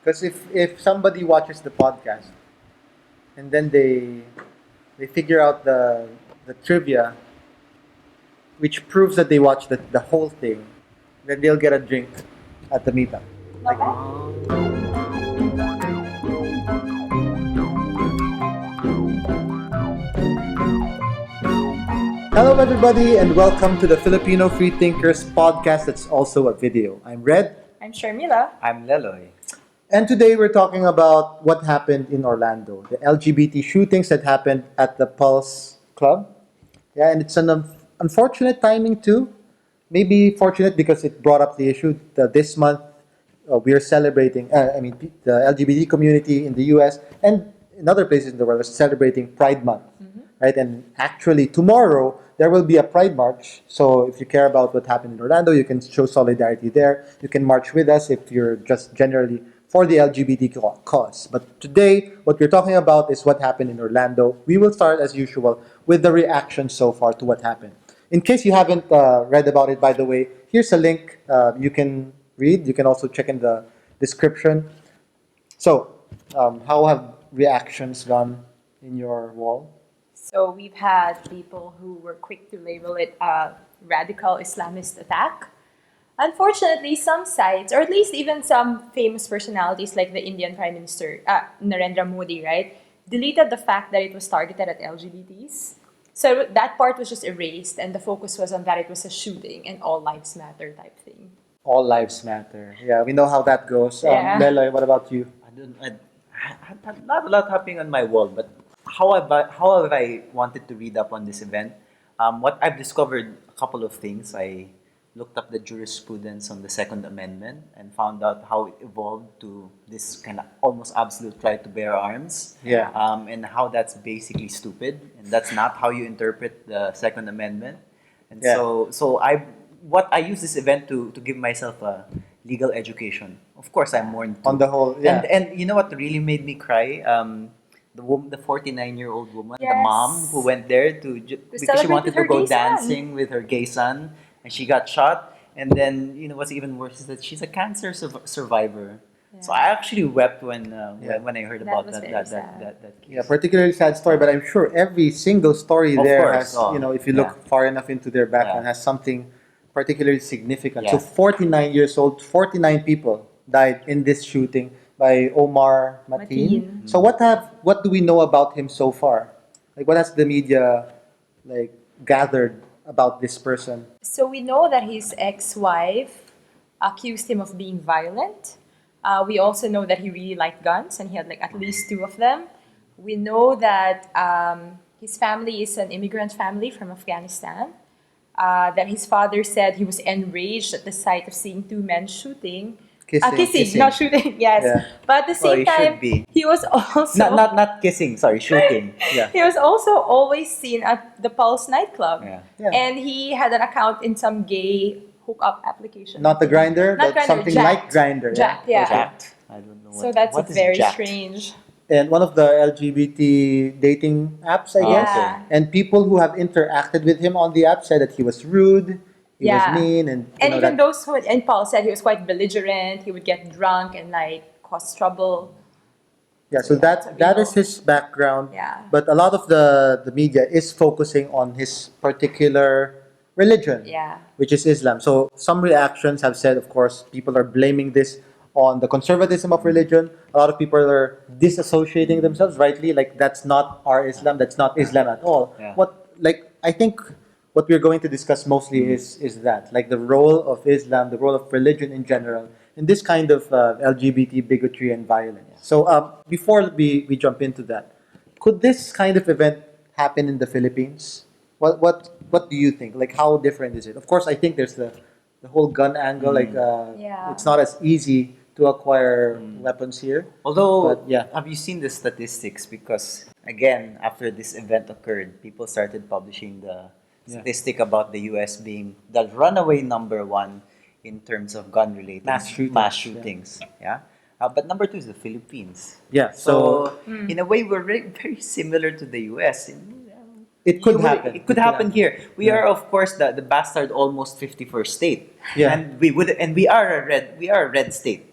Because if somebody watches the podcast and then they figure out the trivia, which proves that they watched the whole thing, then they'll get a drink at the meetup. Like, hello, everybody, and welcome to the Filipino Free Thinkers podcast that's also a video. I'm Red. I'm Sharmila. I'm Leloy. And today we're talking about what happened in Orlando, the LGBT shootings that happened at the Pulse Club. Yeah, and it's an unfortunate timing too. Maybe fortunate because it brought up the issue that this month we are celebrating, the LGBT community in the US and in other places in the world are celebrating Pride Month, right? And actually tomorrow there will be a Pride March. So if you care about what happened in Orlando, you can show solidarity there. You can march with us if you're just generally for the LGBT cause. But today, what we're talking about is what happened in Orlando. We will start, as usual, with the reaction so far to what happened. In case you haven't read about it, by the way, here's a link you can read. You can also check in the description. So, how have reactions gone in your wall? So we've had people who were quick to label it a radical Islamist attack. Unfortunately, some sites, or at least even some famous personalities like the Indian Prime Minister, Narendra Modi, right, deleted the fact that it was targeted at LGBTs. So that part was just erased, and the focus was on that it was a shooting and all lives matter type thing. All lives matter. Yeah, we know how that goes. Yeah. Leloy, what about you? Not a lot happening on my wall, but how have I wanted to read up on this event? What I've discovered a couple of things. I looked up the jurisprudence on the Second Amendment and found out how it evolved to this kind of almost absolute right to bear arms. Yeah. And how that's basically stupid, and that's not how you interpret the Second Amendment. And Yeah. so I use this event to give myself a legal education. Of course, I'm mourned too. On the whole, yeah. And you know what really made me cry? The 49-year-old woman, the Yes. mom who went there because she celebrate wanted with to her go gay son. dancing with her gay son, and she got shot. And then what's even worse is that she's a cancer survivor. So I actually wept when I heard That about was that very that, sad. that case. Yeah, particularly sad story, but I'm sure every single story Of there course, has, if you look yeah. far enough into their background, Yeah. has something particularly significant. Yeah. So 49 years old, 49 people died in this shooting by Omar Mateen. Mateen. So what do we know about him so far? Like what has the media gathered about this person? So we know that his ex-wife accused him of being violent. We also know that he really liked guns and he had like at least 2 of them. We know that his family is an immigrant family from Afghanistan. That his father said he was enraged at the sight of seeing 2 men shooting. Kissing, not shooting, yes. Yeah. But at the same he should time, be. he was also Not kissing. Sorry, shooting. Yeah. he was also always seen at the Pulse nightclub. Yeah. Yeah. And he had an account in some gay hookup application. Not the grinder, Not but Grindr, something Jacked. like grinder. Jacked, yeah. Jacked. I don't know. So that's what is very jacked? strange. And one of the LGBT dating apps, I guess. Yeah. And people who have interacted with him on the app said that he was rude, he Yeah. was mean, and And even that, those who, and Paul said he was quite belligerent, he would get drunk and like cause trouble. yeah. So that's what we that know. is his background. Yeah. But a lot of the media is focusing on his particular religion, Yeah. which is Islam. So some reactions have said, of course, people are blaming this on the conservatism of religion. A lot of people are disassociating themselves, rightly, like that's not our Islam, that's not Islam at all. Yeah. I think what we're going to discuss mostly is that, like the role of Islam, the role of religion in general, in this kind of LGBT bigotry and violence. So before we jump into that, could this kind of event happen in the Philippines? What do you think? Like how different is it? Of course, I think there's the whole gun angle. Yeah. It's not as easy to acquire weapons here. Although, But, yeah. have you seen the statistics? Because again, after this event occurred, people started publishing the Yeah. statistic about the U.S. being the runaway number 1 in terms of gun-related Mass shootings, mass shootings. Yeah. But number 2 is the Philippines. Yeah. So, in a way, we're very similar to the U.S. It could happen. It could happen here. We are, of course, the bastard almost 51st state. Yeah. And we are a red state.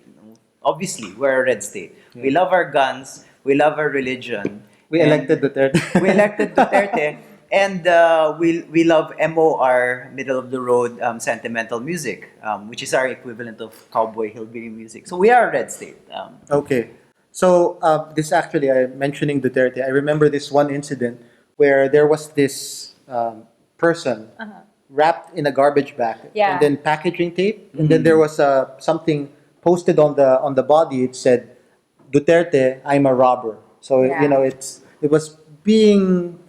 Obviously, we're a red state. We love our guns. We love our religion. We and elected Duterte. we elected Duterte, and we love MOR, middle of the road, sentimental music, which is our equivalent of cowboy hillbilly music. So we are a red state. Okay. So this actually, I'm mentioning Duterte. I remember this one incident where there was this person wrapped in a garbage bag Yeah. and then packaging tape, and then there was something posted on the body. It said, "Duterte, I'm a robber." So Yeah. it was being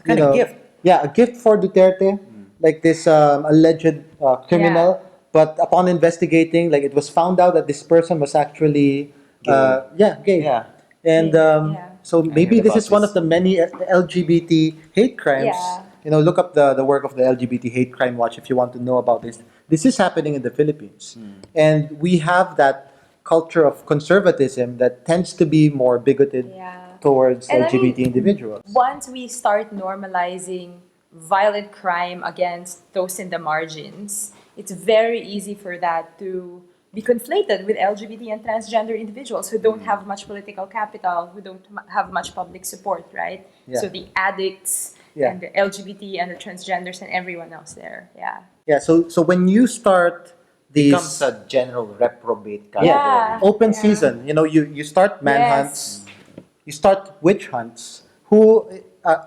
kind of gift. Yeah, a gift for Duterte, like this alleged criminal. Yeah. But upon investigating, like it was found out that this person was actually gay. Yeah. And Yeah. so maybe heard this about is one this. of the many LGBT hate crimes. Yeah. Look up the work of the LGBT Hate Crime Watch if you want to know about this. This is happening in the Philippines. And we have that culture of conservatism that tends to be more bigoted Yeah. towards And I LGBT mean, individuals. Once we start normalizing violent crime against those in the margins, it's very easy for that to be conflated with LGBT and transgender individuals who don't have much political capital, who don't have much public support, right? Yeah. So the addicts Yeah. and the LGBT and the transgenders and everyone else there. Yeah. Yeah, so when you start these Becomes a general reprobate category. Yeah. open Yeah. season, you start manhunts, Yes. you start witch hunts. Who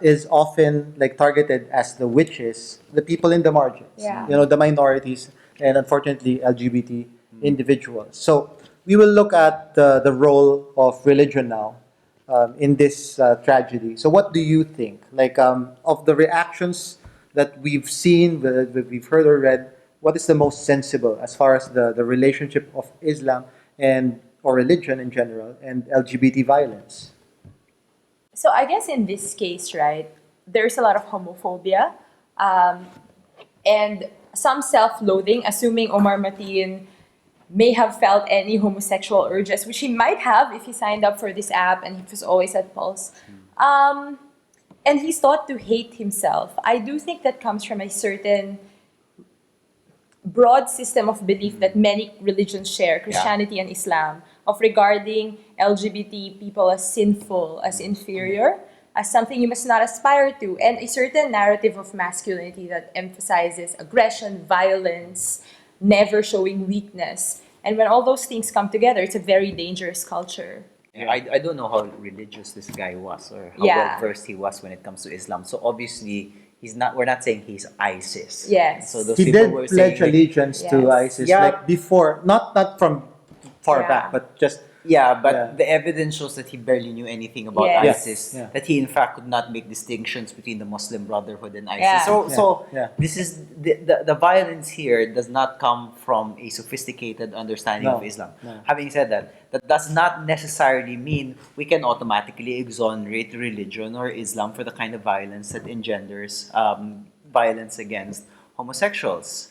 is often like targeted as the witches? The people in the margins, Yeah. the minorities, and unfortunately LGBT individuals. So we will look at the role of religion now in this tragedy. So what do you think? Like of the reactions that we've seen, that we've heard or read, what is the most sensible as far as the relationship of Islam and or religion in general and LGBT violence? So I guess in this case, right, there's a lot of homophobia and some self-loathing, assuming Omar Mateen may have felt any homosexual urges, which he might have if he signed up for this app and he was always at Pulse. And he's taught to hate himself. I do think that comes from a certain broad system of belief that many religions share, Christianity and Islam, of regarding LGBT people as sinful, as inferior, as something you must not aspire to, and a certain narrative of masculinity that emphasizes aggression, violence, never showing weakness. And when all those things come together, it's a very dangerous culture. Yeah, I don't know how religious this guy was or how Yeah. well versed he was when it comes to Islam. So obviously he's not. We're not saying he's ISIS. Yes. So those He people did were pledge saying, like, allegiance to Yes. ISIS, Yeah. like before, not from far Yeah. back, but just yeah, but Yeah. the evidence shows that he barely knew anything about Yes. ISIS. Yeah. That he in fact could not make distinctions between the Muslim Brotherhood and ISIS. Yeah. So Yeah. this is the violence here does not come from a sophisticated understanding No. of Islam. No. Having said that, that does not necessarily mean we can automatically exonerate religion or Islam for the kind of violence that engenders violence against homosexuals.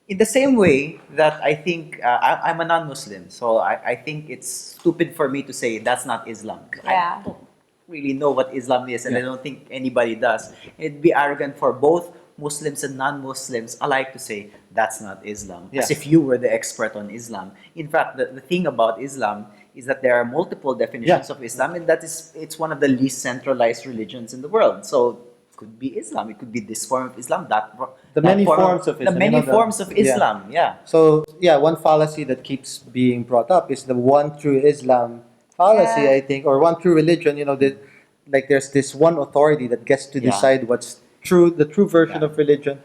In the same way that I think I'm a non-Muslim, so I think it's stupid for me to say that's not Islam. Yeah. I don't really know what Islam is, and I Yeah. don't think anybody does. It'd be arrogant for both Muslims and non-Muslims alike to say that's not Islam, Yeah. as if you were the expert on Islam. In fact, the thing about Islam is that there are multiple definitions Yeah. of Islam, and it's one of the least centralized religions in the world. So it could be Islam, it could be this form of Islam, The that many form forms of Islam, the many you know, the- forms of yeah. Islam. Yeah. So yeah, one fallacy that keeps being brought up is the one true Islam fallacy, Yeah. I think, or one true religion. That like there's this one authority that gets to Yeah. decide what's true, the true version Yeah. of religion,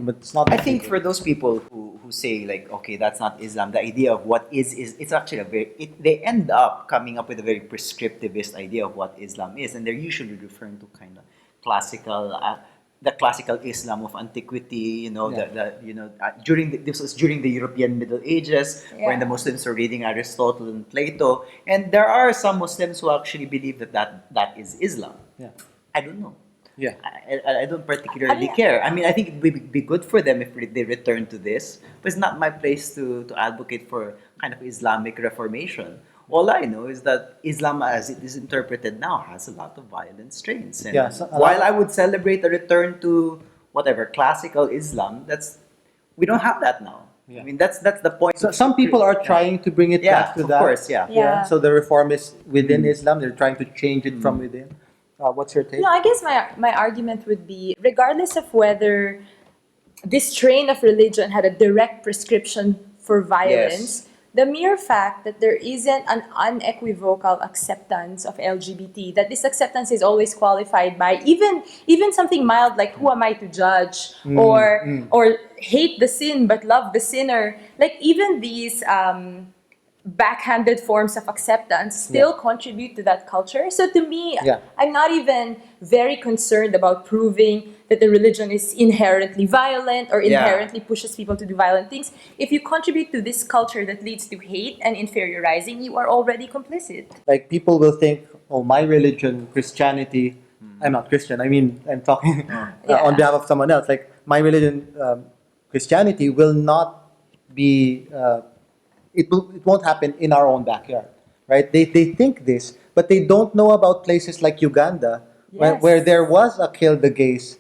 but it's not. I think for those people who say like, okay, that's not Islam, the idea of what is it's actually they end up coming up with a very prescriptivist idea of what Islam is, and they're usually referring to kind of classical. The classical Islam of antiquity, Yeah. this was during the European Middle Ages, when Yeah. the Muslims were reading Aristotle and Plato, and there are some Muslims who actually believe that is Islam. Yeah. I don't know. Yeah. I don't particularly I mean- care. I mean, I think it would be good for them if they return to this, but it's not my place to advocate for kind of Islamic reformation. All I know is that Islam, as it is interpreted now, has a lot of violent strains. And Yeah, so a while lot- I would celebrate a return to whatever classical Islam, we don't have that now. Yeah. I mean, that's the point. So some people are trying to bring it Yeah, back to of that. course, yeah. Yeah. So the reform is within Mm. Islam. They're trying to change it from within. What's your take? No, I guess my argument would be, regardless of whether this strain of religion had a direct prescription for violence, the mere fact that there isn't an unequivocal acceptance of LGBT, that this acceptance is always qualified by even something mild like who am I to judge, or hate the sin but love the sinner, like even these backhanded forms of acceptance still contribute to that culture. So to me, Yeah. I'm not even very concerned about proving that the religion is inherently violent or Yeah. inherently pushes people to do violent things. If you contribute to this culture that leads to hate and inferiorizing, you are already complicit. Like people will think, oh, my religion, Christianity. I'm not Christian. I mean, I'm talking on behalf of someone else. Like my religion, Christianity, will not be. It won't happen in our own backyard, right? They think this, but they don't know about places like Uganda, Yes. where there was a kill the gays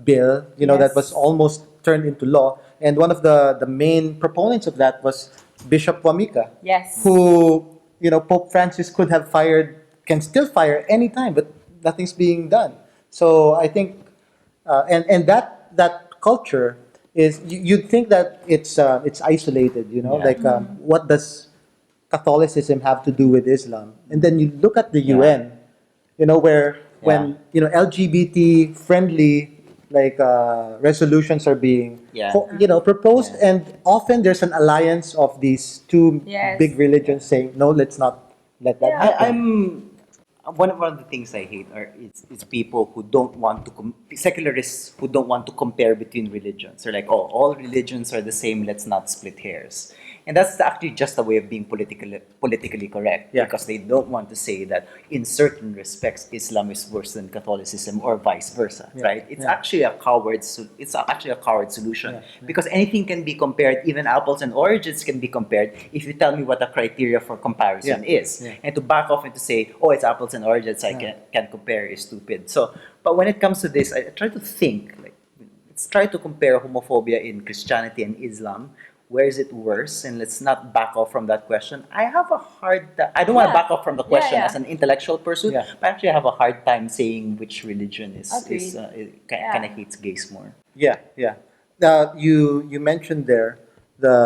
bill, that was Yes. almost turned into law, and one of the main proponents of that was Bishop Wamika, Yes. who Pope Francis could have fired, can still fire anytime, but nothing's being done. So I think, and that culture is you'd think that it's isolated, Yeah. like what does Catholicism have to do with Islam? And then you look at the Yeah. UN, where when LGBT friendly like resolutions are being Yeah. proposed, Yeah. and often there's an alliance of these two Yes. big religions saying no, let's not let that Yeah. happen. I'm one of the things I hate is people who don't want to secularists who don't want to compare between religions. They're like, oh, all religions are the same. Let's not split hairs. And that's actually just a way of being politically correct, Yeah. because they don't want to say that in certain respects Islam is worse than Catholicism or vice versa, Yeah. right? It's Yeah. actually a coward. It's actually a coward solution, Yeah. Yeah. because anything can be compared. Even apples and oranges can be compared if you tell me what the criteria for comparison Yeah. is. Yeah. And to back off and to say, oh, it's apples and oranges, I can compare is stupid. So, but when it comes to this, I try to think, like, let's try to compare homophobia in Christianity and Islam. Where is it worse? And let's not back off from that question. I have a I don't want to Yeah. back off from the question Yeah. as an intellectual pursuit, Yeah. but actually I have a hard time saying which religion Agreed. kind of hates gays more. Yeah, yeah. You mentioned there the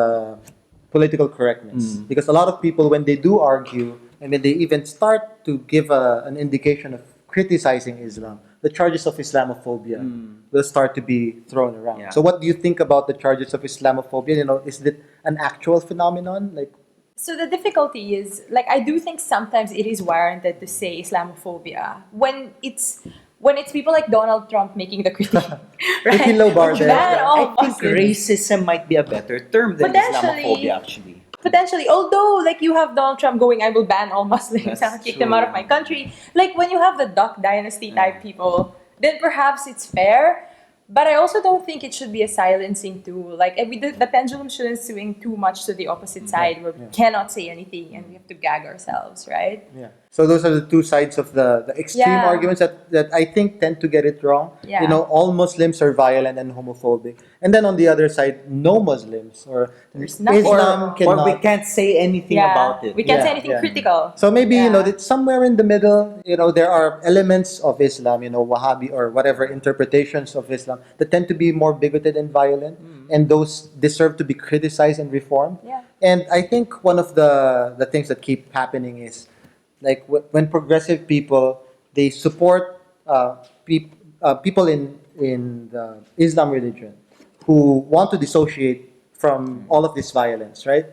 political correctness, because a lot of people, when they do argue and when they even start to give an indication of criticizing Islam, the charges of Islamophobia will start to be thrown around. Yeah. So what do you think about the charges of Islamophobia? Is it an actual phenomenon? Like, So the difficulty is, like, I do think sometimes it is warranted to say Islamophobia when it's people like Donald Trump making the critique, right? Pretty low bar there. Ban all I think Muslims. racism might be a better term than Potentially. Islamophobia, actually. Potentially, although like you have Donald Trump going, I will ban all Muslims, That's I'll kick them out of true. my country. Like when you have the Duck Dynasty type people, then perhaps it's fair. But I also don't think it should be a silencing tool. Like the pendulum shouldn't swing too much to the opposite side where we cannot say anything and we have to gag ourselves, right? yeah. So those are the two sides of the extreme Yeah. arguments that I think tend to get it wrong. Yeah. All Muslims are violent and homophobic. And then on the other side, no Muslims or There's nothing. Islam Or cannot. we can't say anything Yeah. about it. We can't say Yeah, anything yeah. critical. So maybe, Yeah. it's somewhere in the middle. There are elements of Islam, Wahhabi or whatever interpretations of Islam that tend to be more bigoted and violent, and those deserve to be criticized and reformed. Yeah. And I think one of the things that keep happening is, like, when progressive people, they support people in the Islam religion who want to dissociate from all of this violence, right?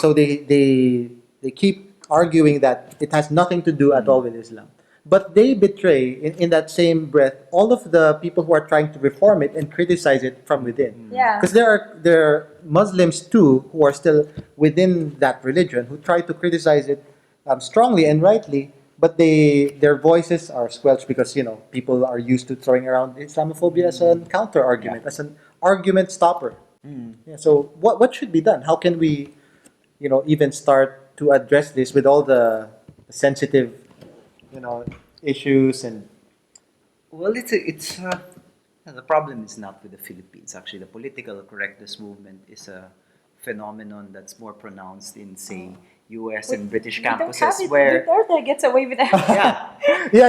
So they keep arguing that it has nothing to do at all with Islam. But they betray, in that same breath, all of the people who are trying to reform it and criticize it from within. Yeah. Because there are Muslims too who are still within that religion who try to criticize it strongly and rightly, but their voices are squelched because people are used to throwing around Islamophobia as a counter argument, as an argument stopper. Yeah, so what should be done? How can we, even start to address this with all the sensitive, issues and Well, it's The problem is not with the Philippines. Actually, the political correctness movement is a phenomenon that's more pronounced in, say, U.S. and British We don't have campuses, it. where Duterte gets away with that. yeah,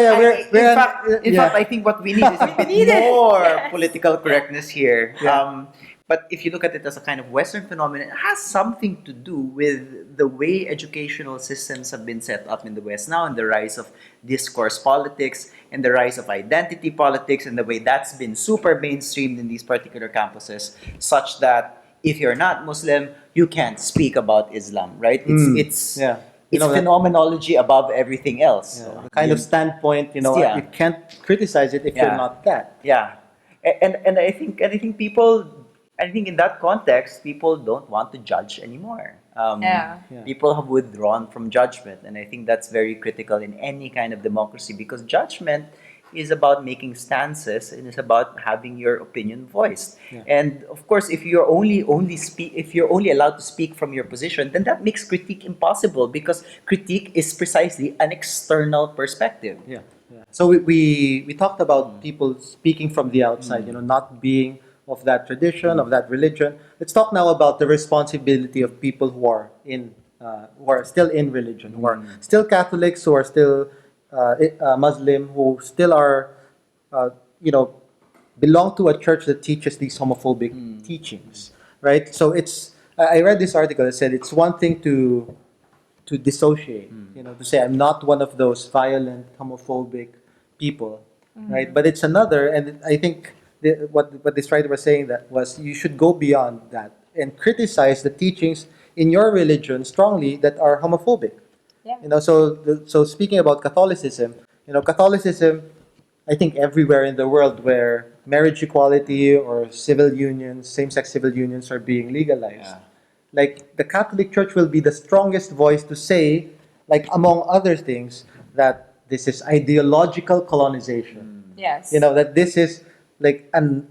Yeah, in fact, I think what we need is a bit need it, more yes. political correctness here. Yeah. But if you look at it as a kind of Western phenomenon, it has something to do with the way educational systems have been set up in the West now, and the rise of discourse politics, and the rise of identity politics, and the way that's been super mainstreamed in these particular campuses, such that if you're not Muslim, you can't speak about Islam, right? It's Yeah. it's that- phenomenology above everything else. Yeah, So, the kind of standpoint, Yeah. you can't criticize it if you're Yeah. not that. yeah, and I think people, I think in that context, people don't want to judge anymore. Yeah. Yeah. People have withdrawn from judgment, and I think that's very critical in any kind of democracy, because judgment is about making stances and it's about having your opinion voiced. Yeah. And of course, if you're if you're only allowed to speak from your position, then that makes critique impossible, because critique is precisely an external perspective. Yeah. So we talked about people speaking from the outside, not being of that tradition, of that religion. Let's talk now about the responsibility of people who are still in religion, who are still Catholics, who are still Muslim, who still are, belong to a church that teaches these homophobic teachings, right? So I read this article that said it's one thing to dissociate, to say I'm not one of those violent homophobic people, right? But it's another, and I think what this writer was saying that was you should go beyond that and criticize the teachings in your religion strongly that are homophobic. Yeah. So speaking about Catholicism, Catholicism, I think everywhere in the world where marriage equality or civil unions, same-sex civil unions are being legalized, Yeah. like the Catholic Church will be the strongest voice to say, like among other things, that this is ideological colonization. Yes. That this is like an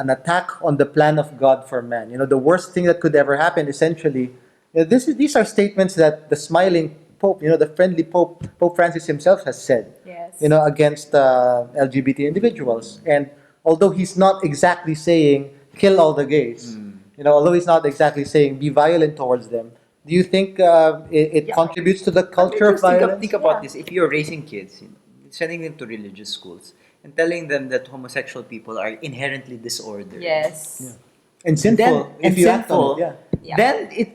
attack on the plan of God for man. The worst thing that could ever happen, essentially. These are statements that the smiling Pope, the friendly Pope Francis himself has said. Yes. Against LGBT individuals. And although he's not exactly saying kill all the gays, although he's not exactly saying be violent towards them, do you think it Yeah. contributes to the culture of Just think, violence? think about Yeah. this. If you're raising kids, sending them to religious schools, and telling them that homosexual people are inherently disordered. Yes. And sinful. If you act on it, yeah. Yeah.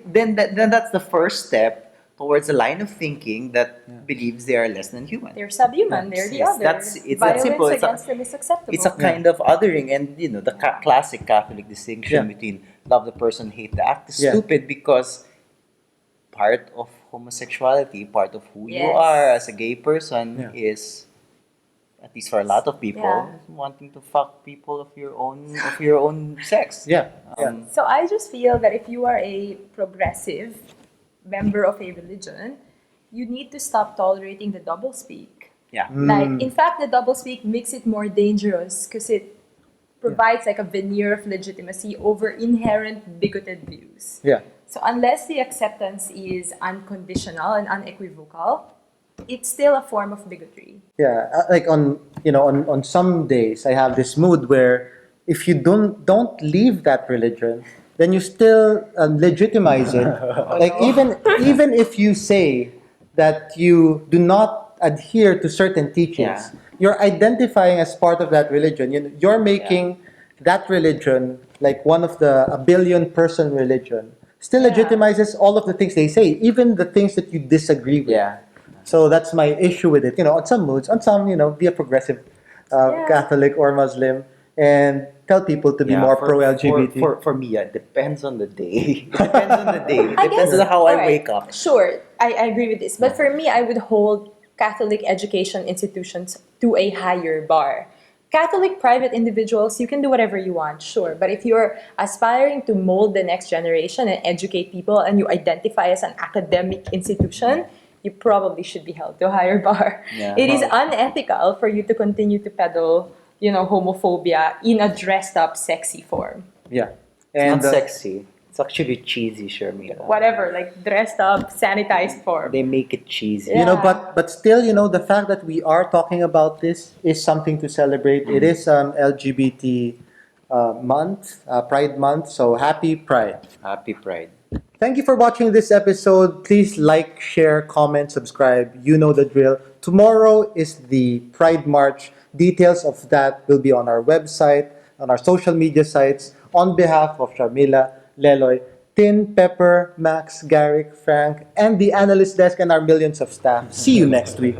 Then that's the first step towards a line of thinking that believes they are less than human. They're subhuman. They're the Yes, other. it's that Violence simple. against them is acceptable. It's a kind of othering, and the classic Catholic distinction Yeah. between love the person, hate the act is Yeah. stupid, because part of homosexuality, part of who you Yes. are as a gay person Yeah. is, at least for a lot of people, Yeah. wanting to fuck people of your own sex. Yeah. Um, So I just feel that if you are a progressive member of a religion, you need to stop tolerating the doublespeak. yeah. Like, in fact, the doublespeak makes it more dangerous because it provides like a veneer of legitimacy over inherent bigoted views. Yeah. So unless the acceptance is unconditional and unequivocal, it's still a form of bigotry. Yeah, like on some days I have this mood where if you don't leave that religion, then you still legitimize it. Like even if you say that you do not adhere to certain teachings, Yeah. you're identifying as part of that religion. You're making that religion like one of a billion person religion. Still Yeah. legitimizes all of the things they say, even the things that you disagree with. Yeah. So that's my issue with it. On some moods, on some, be a progressive Yeah. Catholic or Muslim and tell people to be Yeah, more for- pro-LGBT. For me, it depends on the day. It depends on the day. It I depends guess- on how I alright, wake up. Sure, I agree with this. But for me, I would hold Catholic education institutions to a higher bar. Catholic private individuals, you can do whatever you want, sure. But if you're aspiring to mold the next generation and educate people and you identify as an academic institution, you probably should be held to a higher bar. Yeah. It is unethical for you to continue to peddle, homophobia in a dressed up, sexy form. Yeah. It's And not sexy. It's actually cheesy, Sharmila. Whatever, like dressed up, sanitized form. They make it cheesy. Yeah. but still, the fact that we are talking about this is something to celebrate. It is LGBT month, Pride Month. So happy Pride. Happy Pride. Thank you for watching this episode. Please like, share, comment, subscribe. You know the drill. Tomorrow is the Pride March. Details of that will be on our website, on our social media sites. On behalf of Sharmila, Leloy, Tin, Pepper, Max, Garrick, Frank, and the analyst desk and our millions of staff. See you next week.